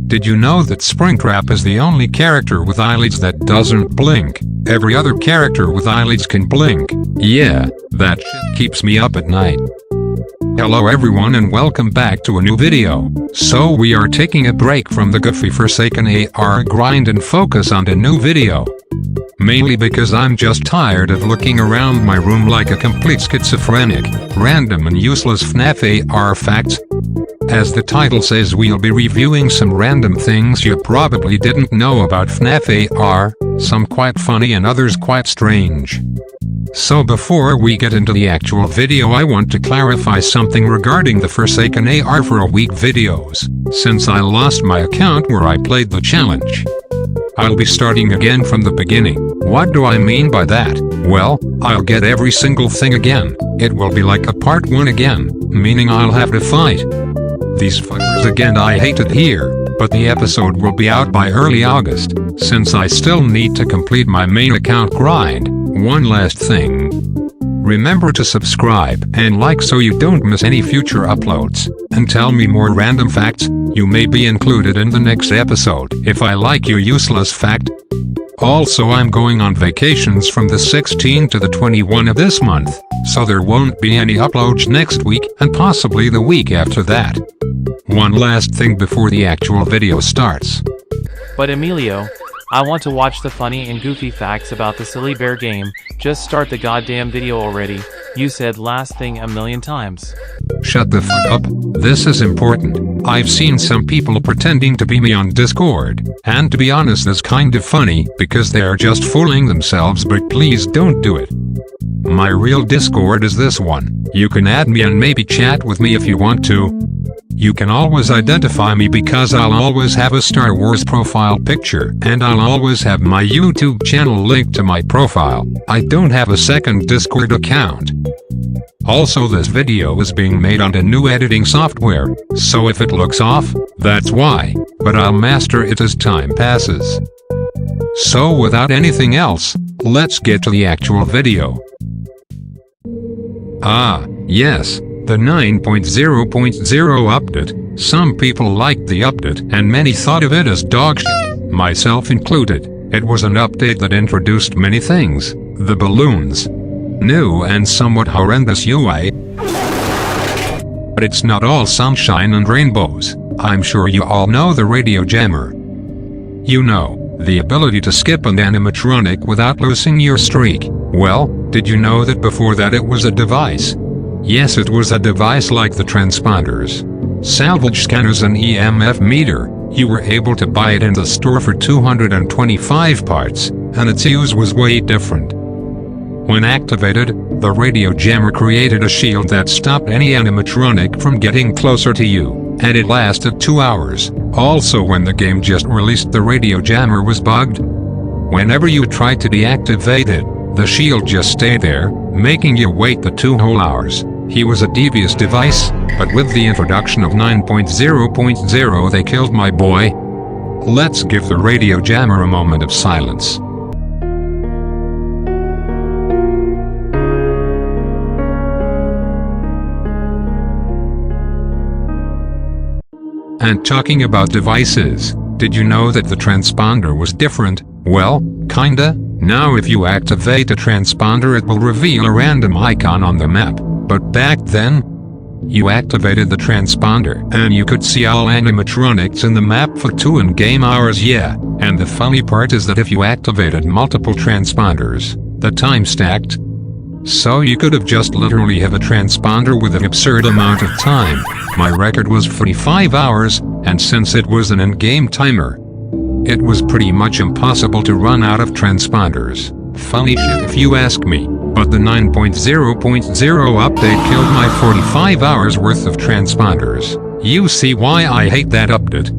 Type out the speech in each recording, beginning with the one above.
Did you know that Springtrap is the only character with eyelids that doesn't blink? Every other character with eyelids can blink. Yeah, that shit keeps me up at night. Hello everyone and welcome back to a new video. So we are taking a break from the goofy Forsaken AR grind and focus on the new video. Mainly because I'm just tired of looking around my room like a complete schizophrenic, random and useless FNAF AR facts. As the title says, we'll be reviewing some random things you probably didn't know about FNAF AR, some quite funny and others quite strange. So before we get into the actual video, I want to clarify something regarding the Forsaken AR for a week videos, since I lost my account where I played the challenge. I'll be starting again from the beginning. What do I mean by that? Well, I'll get every single thing again. It will be like a part 1 again, meaning I'll have to fight these fuckers again. I hate it here, but the episode will be out by early August, since I still need to complete my main account grind. One last thing. Remember to subscribe and like so you don't miss any future uploads, and tell me more random facts. You may be included in the next episode if I like your useless fact. Also, I'm going on vacations from the 16th to the 21st of this month, so there won't be any uploads next week and possibly the week after that. One last thing before the actual video starts. But Emilio, I want to watch the funny and goofy facts about the Silly Bear game. Just start the goddamn video already. You said last thing a million times. Shut the fuck up. This is important. I've seen some people pretending to be me on Discord, and to be honest, that's kind of funny because they are just fooling themselves, but please don't do it. My real Discord is this one. You can add me and maybe chat with me if you want to. You can always identify me because I'll always have a Star Wars profile picture, and I'll always have my YouTube channel linked to my profile. I don't have a second Discord account. Also, this video is being made on a new editing software, so if it looks off, that's why, but I'll master it as time passes. So without anything else, let's get to the actual video. Ah, yes. The 9.0.0 update. Some people liked the update and many thought of it as dog shit, myself included. It was an update that introduced many things. The balloons. New and somewhat horrendous UI. But it's not all sunshine and rainbows. I'm sure you all know the radio jammer. You know, the ability to skip an animatronic without losing your streak. Well, did you know that before that it was a device? Yes, it was a device like the transponders, salvage scanners and EMF meter. You were able to buy it in the store for 225 parts, and its use was way different. When activated, the radio jammer created a shield that stopped any animatronic from getting closer to you, and it lasted 2 hours. Also, when the game just released, the radio jammer was bugged. Whenever you tried to deactivate it, the shield just stayed there, making you wait the 2 whole hours. He was a devious device, but with the introduction of 9.0.0 they killed my boy. Let's give the radio jammer a moment of silence. And talking about devices, did you know that the transponder was different? Well, kinda. Now if you activate a transponder it will reveal a random icon on the map. But back then, you activated the transponder and you could see all animatronics in the map for 2 in-game hours. Yeah, and the funny part is that if you activated multiple transponders, the time stacked. So you could have just literally have a transponder with an absurd amount of time. My record was 45 hours, and since it was an in-game timer, it was pretty much impossible to run out of transponders. Funny shit if you ask me, but the 9.0.0 update killed my 45 hours worth of transponders. You see why I hate that update.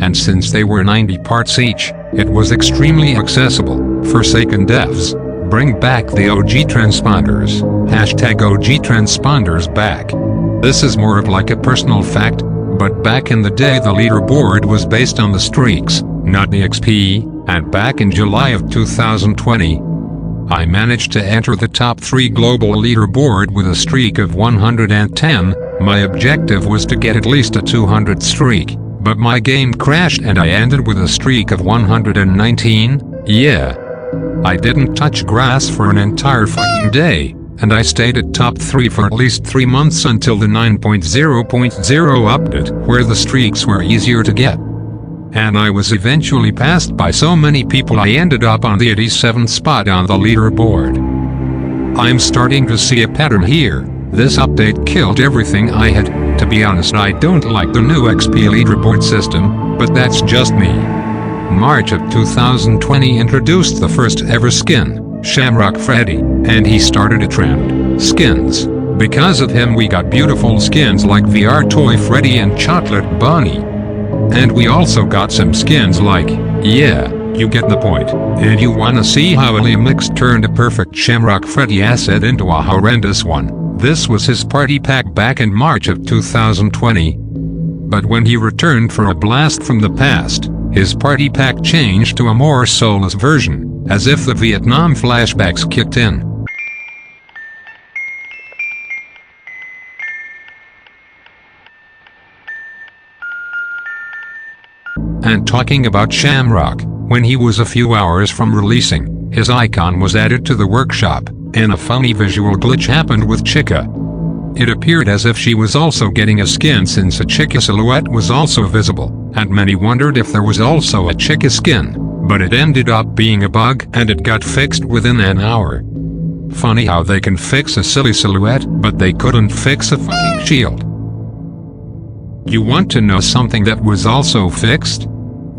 And since they were 90 parts each, it was extremely accessible. Forsaken devs, bring back the OG transponders. Hashtag OG transponders back. This is more of like a personal fact, but back in the day the leaderboard was based on the streaks, not the XP, and back in July of 2020, I managed to enter the top 3 global leaderboard with a streak of 110. My objective was to get at least a 200 streak, but my game crashed and I ended with a streak of 119, yeah. I didn't touch grass for an entire fucking day, and I stayed at top 3 for at least 3 months until the 9.0.0 update, where the streaks were easier to get. And I was eventually passed by so many people I ended up on the 87th spot on the leaderboard. I'm starting to see a pattern here. This update killed everything I had. To be honest, I don't like the new XP leaderboard system, but that's just me. March of 2020 introduced the first ever skin, Shamrock Freddy, and he started a trend. Skins. Because of him we got beautiful skins like VR Toy Freddy and Chocolate Bunny. And we also got some skins like, yeah, you get the point. And you wanna see how Mix turned a perfect Shamrock Freddy asset into a horrendous one. This was his party pack back in March of 2020. But when he returned for a blast from the past, his party pack changed to a more soulless version, as if the Vietnam flashbacks kicked in. And talking about Shamrock, when he was a few hours from releasing, his icon was added to the workshop, and a funny visual glitch happened with Chica. It appeared as if she was also getting a skin since a Chica silhouette was also visible, and many wondered if there was also a Chica skin, but it ended up being a bug and it got fixed within an hour. Funny how they can fix a silly silhouette, but they couldn't fix a fucking shield. You want to know something that was also fixed?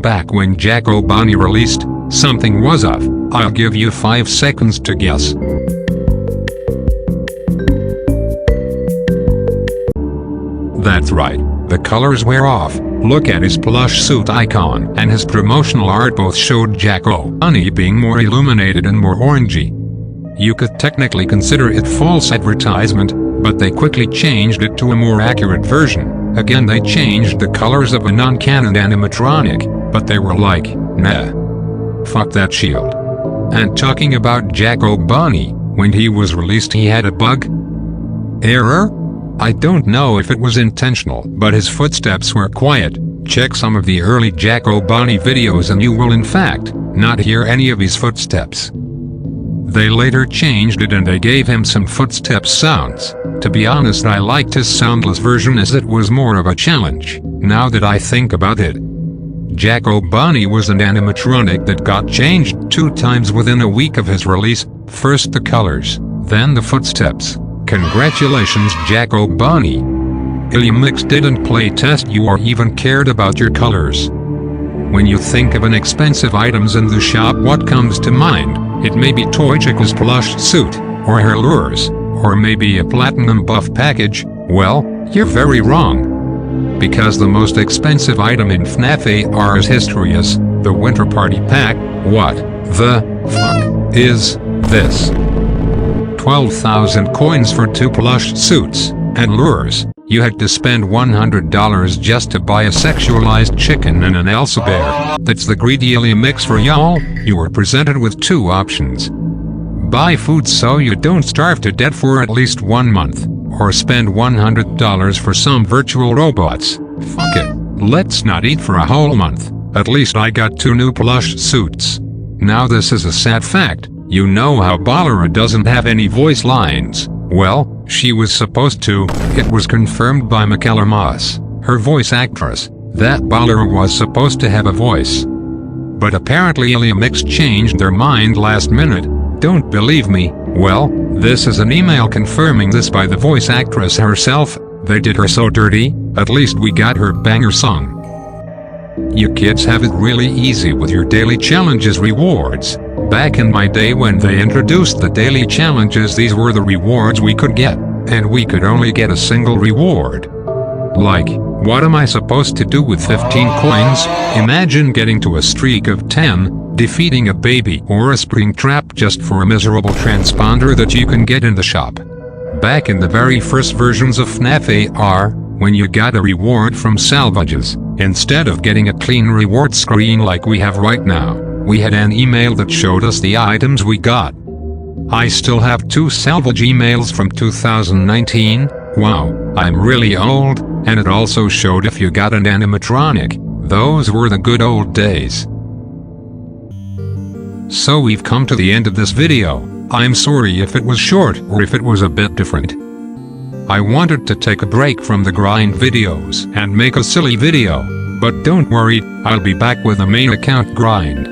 Back when Jack O'Bonny released, something was off. I'll give you 5 seconds to guess. That's right, the colors were off. Look at his plush suit icon and his promotional art both showed Jack O'Bonny being more illuminated and more orangey. You could technically consider it false advertisement, but they quickly changed it to a more accurate version. Again, they changed the colors of a non-canon animatronic, but they were like, nah. Fuck that shield. And talking about Jack O'Bonny, when he was released he had a bug? Error? I don't know if it was intentional, but his footsteps were quiet. Check some of the early Jack O'Bonny videos and you will in fact not hear any of his footsteps. They later changed it and they gave him some footstep sounds. To be honest, I liked his soundless version as it was more of a challenge, now that I think about it. Jack O'Bonny was an animatronic that got changed 2 times within a week of his release, first the colors, then the footsteps. Congratulations Jack O'Bonny. Mix didn't play test you or even cared about your colors. When you think of inexpensive items in the shop, what comes to mind? It may be Toy Chica's plush suit, or her lures, or maybe a platinum buff package. Well, you're very wrong. Because the most expensive item in FNAF AR's history is the Winter Party Pack. What the fuck is this? 12,000 coins for 2 plush suits and lures. You had to spend $100 just to buy a sexualized chicken and an Elsa bear. That's the greedy mix for y'all. You were presented with 2 options. Buy food so you don't starve to death for at least 1 month, or spend $100 for some virtual robots. Fuck it. Let's not eat for a whole month. At least I got 2 new plush suits. Now this is a sad fact. You know how Ballera doesn't have any voice lines? Well, she was supposed to. It was confirmed by Michaela Moss, her voice actress, that Ballera was supposed to have a voice. But apparently Mix changed their mind last minute. Don't believe me? Well, this is an email confirming this by the voice actress herself. They did her so dirty, at least we got her banger song. You kids have it really easy with your daily challenges rewards. Back in my day when they introduced the daily challenges, these were the rewards we could get, and we could only get a single reward. Like, what am I supposed to do with 15 coins? Imagine getting to a streak of 10, defeating a baby or a spring trap just for a miserable transponder that you can get in the shop. Back in the very first versions of FNAF AR, when you got a reward from salvages, instead of getting a clean reward screen like we have right now, we had an email that showed us the items we got. I still have 2 salvage emails from 2019. Wow, I'm really old, And it also showed if you got an animatronic. Those were the good old days. So we've come to the end of this video. I'm sorry if it was short or if it was a bit different. I wanted to take a break from the grind videos and make a silly video, but don't worry, I'll be back with a main account grind.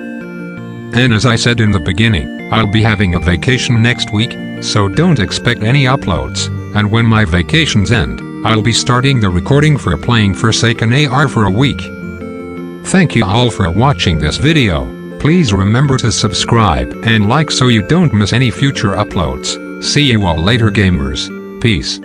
And as I said in the beginning, I'll be having a vacation next week, so don't expect any uploads, and when my vacations end, I'll be starting the recording for playing Forsaken AR for a week. Thank you all for watching this video. Please remember to subscribe and like so you don't miss any future uploads. See you all later, gamers. Peace.